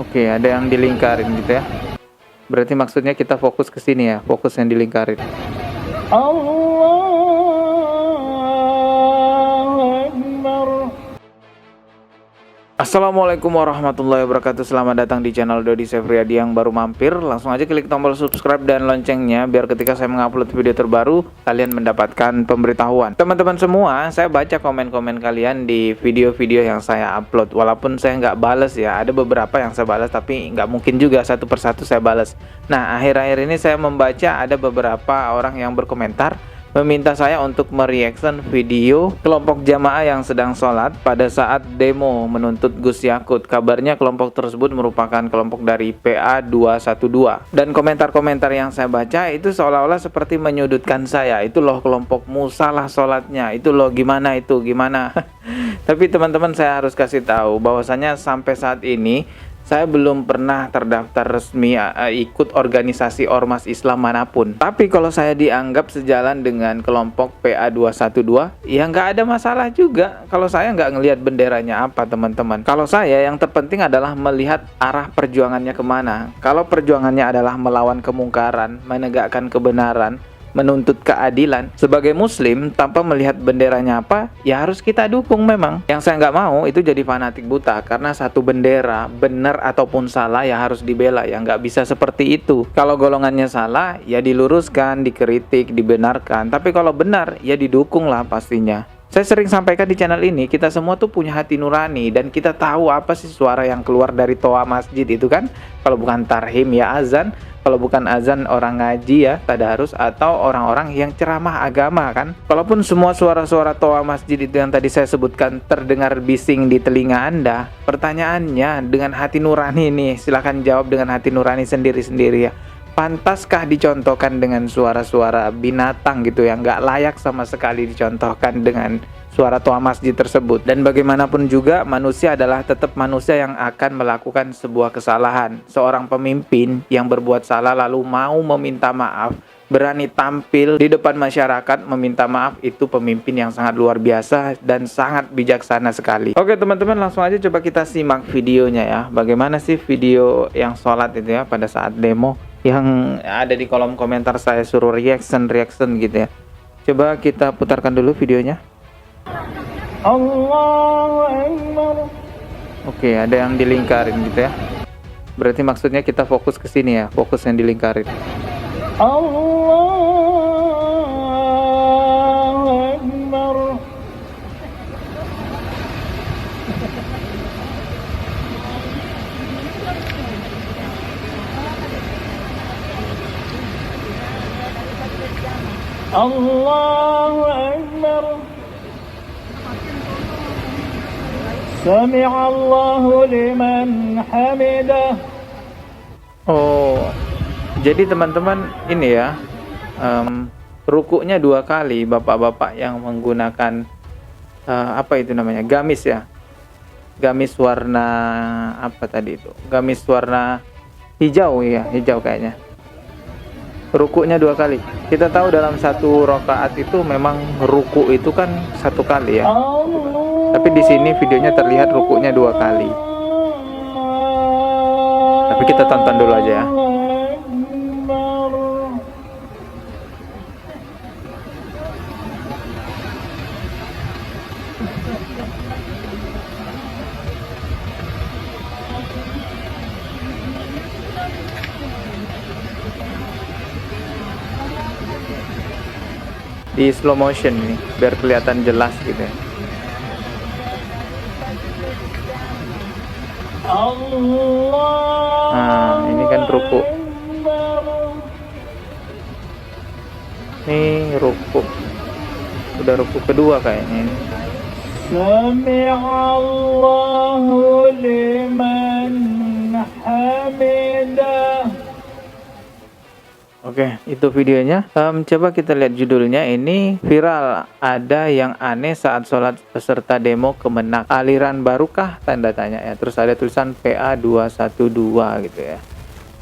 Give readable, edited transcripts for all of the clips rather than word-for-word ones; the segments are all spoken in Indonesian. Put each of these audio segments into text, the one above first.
Oke, ada yang dilingkarin gitu ya. Berarti maksudnya kita fokus ke sini ya, fokus yang dilingkarin. Assalamualaikum warahmatullahi wabarakatuh. Selamat datang di channel Dodi Sefriadi. Yang baru mampir, langsung aja klik tombol subscribe dan loncengnya biar ketika saya mengupload video terbaru kalian mendapatkan pemberitahuan. Teman-teman semua, saya baca komen-komen kalian di video-video yang saya upload. Walaupun saya nggak bales ya, ada beberapa yang saya balas, tapi nggak mungkin juga satu persatu saya balas. Nah, akhir-akhir ini saya membaca ada beberapa orang yang berkomentar meminta saya untuk mereaction video kelompok jamaah yang sedang sholat pada saat demo menuntut Gus Yakut. Kabarnya kelompok tersebut merupakan kelompok dari PA 212. Dan komentar-komentar yang saya baca itu seolah-olah seperti menyudutkan saya. Itu loh kelompokmu salah sholatnya, itu loh gimana itu, gimana. Tapi teman-teman, saya harus kasih tahu bahwasanya sampai saat ini saya belum pernah terdaftar resmi ikut organisasi ormas Islam manapun. Tapi kalau saya dianggap sejalan dengan kelompok PA 212, ya nggak ada masalah juga. Kalau saya nggak ngelihat benderanya apa, teman-teman. Kalau saya yang terpenting adalah melihat arah perjuangannya kemana. Kalau perjuangannya adalah melawan kemungkaran, menegakkan kebenaran, menuntut keadilan, sebagai muslim tanpa melihat benderanya apa, ya harus kita dukung memang. Yang saya nggak mau itu jadi fanatik buta karena satu bendera, benar ataupun salah ya harus dibela, ya nggak bisa seperti itu. Kalau golongannya salah ya diluruskan, dikritik, dibenarkan, tapi kalau benar ya didukung lah pastinya. Saya sering sampaikan di channel ini, kita semua tuh punya hati nurani dan kita tahu apa sih suara yang keluar dari toa masjid itu kan. Kalau bukan tarhim ya azan, kalau bukan azan orang ngaji ya tadarus, atau orang-orang yang ceramah agama kan. Kalaupun semua suara-suara toa masjid itu yang tadi saya sebutkan terdengar bising di telinga Anda, pertanyaannya dengan hati nurani nih, silahkan jawab dengan hati nurani sendiri-sendiri ya. Pantaskah dicontohkan dengan suara-suara binatang gitu yang nggak layak sama sekali dicontohkan dengan suara toa masjid tersebut? Dan bagaimanapun juga manusia adalah tetap manusia yang akan melakukan sebuah kesalahan. Seorang pemimpin yang berbuat salah lalu mau meminta maaf, berani tampil di depan masyarakat meminta maaf, itu pemimpin yang sangat luar biasa dan sangat bijaksana sekali. Oke teman-teman, langsung aja coba kita simak videonya ya. Bagaimana sih video yang sholat itu ya pada saat demo, yang ada di kolom komentar saya suruh reaction gitu ya. Coba kita putarkan dulu videonya. Allahu Akbar. Oke, ada yang dilingkarin gitu ya. Berarti maksudnya kita fokus ke sini ya, fokus yang dilingkarin. Allahu Akbar. Allahu Akbar. Sami'allahu liman hamidah. Oh, jadi teman-teman ini ya, rukuknya 2 kali bapak-bapak yang menggunakan apa itu namanya, gamis ya, gamis warna apa tadi itu, gamis warna hijau ya, hijau kayaknya. Rukuknya 2 kali. Kita tahu dalam satu rakaat itu memang ruku itu kan 1 kali ya. Tapi di sini videonya terlihat rukuknya 2 kali. Tapi kita tonton dulu aja ya. Di slow motion nih biar kelihatan jelas gitu ya. Nah, ini kan ruku. Ini ruku. Udah ruku kedua kayaknya ini. Sami'allahu liman hamidah. Oke, itu videonya. Coba kita lihat judulnya. Ini viral, ada yang aneh saat sholat peserta demo Kemenak. Aliran barukah? Tanda tanya ya. Terus ada tulisan PA 212 gitu ya.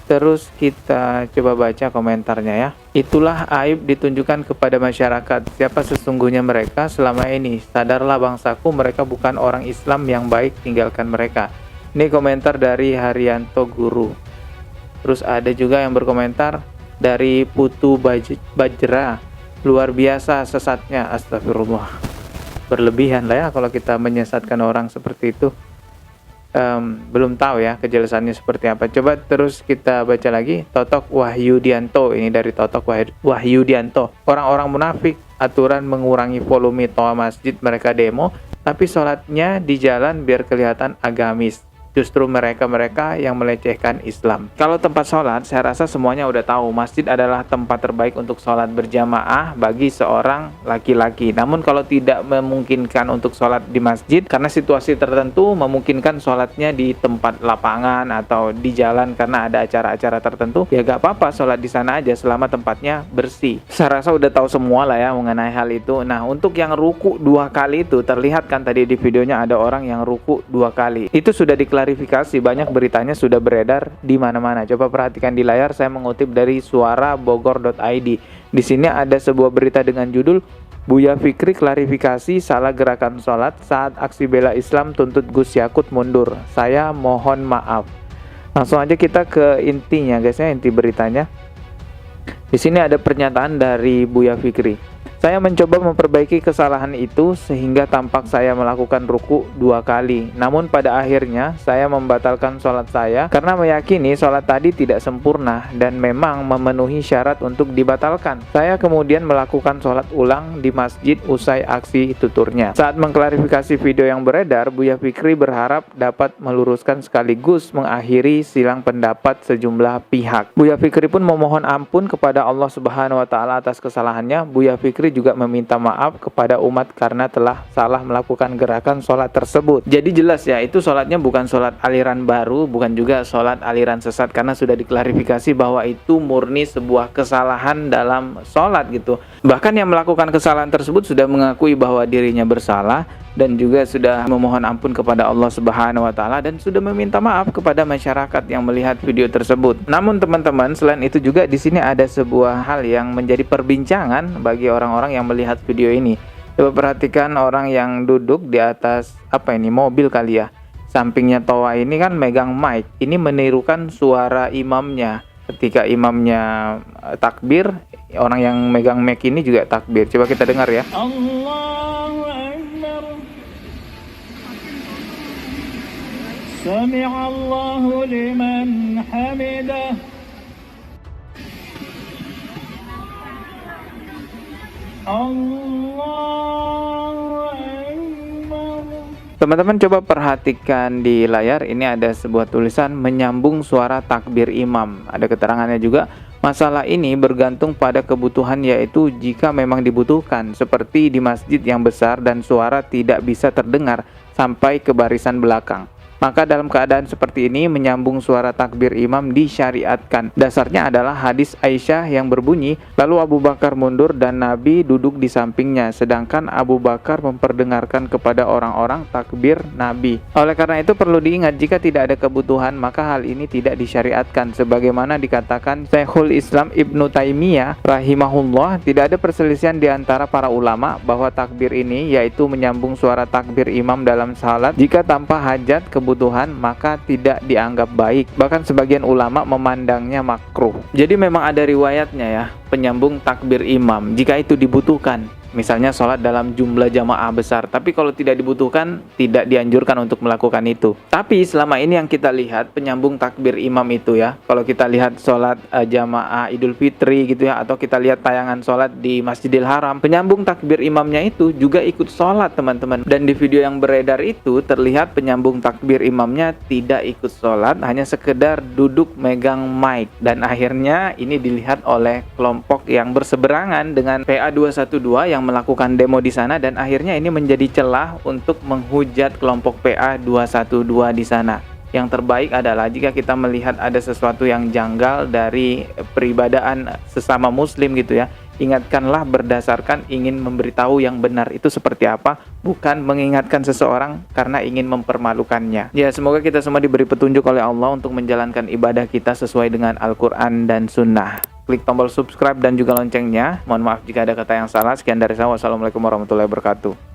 Terus kita coba baca komentarnya ya. Itulah aib ditunjukkan kepada masyarakat. Siapa sesungguhnya mereka selama ini? Sadarlah bangsaku, mereka bukan orang Islam yang baik, tinggalkan mereka. Ini komentar dari Haryanto Guru. Terus ada juga yang berkomentar dari Putu Bajra. Luar biasa sesatnya, astagfirullah. Berlebihan lah ya kalau kita menyesatkan orang seperti itu. Belum tahu ya kejelasannya seperti apa. Coba terus kita baca lagi. Totok Wahyudianto, ini dari Totok Wahyudianto. Orang-orang munafik, aturan mengurangi volume toa masjid, mereka demo, tapi sholatnya di jalan biar kelihatan agamis. Justru mereka-mereka yang melecehkan Islam. Kalau tempat sholat, saya rasa semuanya udah tahu masjid adalah tempat terbaik untuk sholat berjamaah bagi seorang laki-laki. Namun kalau tidak memungkinkan untuk sholat di masjid, karena situasi tertentu memungkinkan sholatnya di tempat lapangan atau di jalan karena ada acara-acara tertentu, ya gak apa-apa sholat di sana aja selama tempatnya bersih. Saya rasa udah tahu semua lah ya mengenai hal itu. Nah, untuk yang ruku 2 kali itu, terlihat kan tadi di videonya ada orang yang ruku 2 kali. Itu sudah klarifikasi, banyak beritanya sudah beredar di mana-mana. Coba perhatikan di layar, saya mengutip dari suarabogor.id. Di sini ada sebuah berita dengan judul Buya Fikri klarifikasi salah gerakan sholat saat aksi bela Islam tuntut Gus Yakut mundur. Saya mohon maaf. Langsung aja kita ke intinya guys ya, inti beritanya. Di sini ada pernyataan dari Buya Fikri. Saya mencoba memperbaiki kesalahan itu sehingga tampak saya melakukan ruku 2 kali. Namun pada akhirnya saya membatalkan sholat saya karena meyakini sholat tadi tidak sempurna dan memang memenuhi syarat untuk dibatalkan. Saya kemudian melakukan sholat ulang di masjid usai aksi tuturnya. Saat mengklarifikasi video yang beredar, Buya Fikri berharap dapat meluruskan sekaligus mengakhiri silang pendapat sejumlah pihak. Buya Fikri pun memohon ampun kepada Allah Subhanahu wa Ta'ala atas kesalahannya. Buya Fikri juga meminta maaf kepada umat karena telah salah melakukan gerakan sholat tersebut. Jadi jelas ya, itu sholatnya bukan sholat aliran baru, bukan juga sholat aliran sesat, karena sudah diklarifikasi bahwa itu murni sebuah kesalahan dalam sholat gitu. Bahkan yang melakukan kesalahan tersebut sudah mengakui bahwa dirinya bersalah dan juga sudah memohon ampun kepada Allah Subhanahu wa Ta'ala dan sudah meminta maaf kepada masyarakat yang melihat video tersebut. Namun teman-teman, selain itu juga di sini ada sebuah hal yang menjadi perbincangan bagi orang-orang yang melihat video ini. Coba perhatikan orang yang duduk di atas mobil kali ya. Sampingnya toa ini kan megang mic. Ini menirukan suara imamnya. Ketika imamnya takbir, orang yang megang mic ini juga takbir. Coba kita dengar ya. Allahu Akbar. Sami'allahu liman hamidah. Teman-teman coba perhatikan di layar, ini ada sebuah tulisan menyambung suara takbir imam. Ada keterangannya juga, masalah ini bergantung pada kebutuhan, yaitu jika memang dibutuhkan, seperti di masjid yang besar dan suara tidak bisa terdengar sampai ke barisan belakang. Maka dalam keadaan seperti ini menyambung suara takbir imam disyariatkan. Dasarnya adalah hadis Aisyah yang berbunyi, lalu Abu Bakar mundur dan Nabi duduk di sampingnya, sedangkan Abu Bakar memperdengarkan kepada orang-orang takbir Nabi. Oleh karena itu perlu diingat, jika tidak ada kebutuhan maka hal ini tidak disyariatkan. Sebagaimana dikatakan Syekhul Islam Ibnu Taimiyah rahimahullah, tidak ada perselisihan di antara para ulama bahwa takbir ini, yaitu menyambung suara takbir imam dalam salat, jika tanpa hajat kebutuhan maka tidak dianggap baik. Bahkan sebagian ulama memandangnya makruh. Jadi memang ada riwayatnya ya, penyambung takbir imam jika itu dibutuhkan. Misalnya sholat dalam jumlah jamaah besar, tapi kalau tidak dibutuhkan tidak dianjurkan untuk melakukan itu. Tapi selama ini yang kita lihat penyambung takbir imam itu ya, kalau kita lihat sholat jamaah Idul Fitri gitu ya, atau kita lihat tayangan sholat di Masjidil Haram, penyambung takbir imamnya itu juga ikut sholat teman-teman. Dan di video yang beredar itu terlihat penyambung takbir imamnya tidak ikut sholat, hanya sekedar duduk megang mic. Dan akhirnya ini dilihat oleh kelompok yang berseberangan dengan PA 212 yang melakukan demo di sana, dan akhirnya ini menjadi celah untuk menghujat kelompok PA 212 di sana. Yang terbaik adalah jika kita melihat ada sesuatu yang janggal dari peribadaan sesama muslim gitu ya, ingatkanlah berdasarkan ingin memberitahu yang benar itu seperti apa, bukan mengingatkan seseorang karena ingin mempermalukannya. Ya, semoga kita semua diberi petunjuk oleh Allah untuk menjalankan ibadah kita sesuai dengan Al-Quran dan Sunnah. Klik tombol subscribe dan juga loncengnya. Mohon maaf jika ada kata yang salah. Sekian dari saya. Wassalamualaikum warahmatullahi wabarakatuh.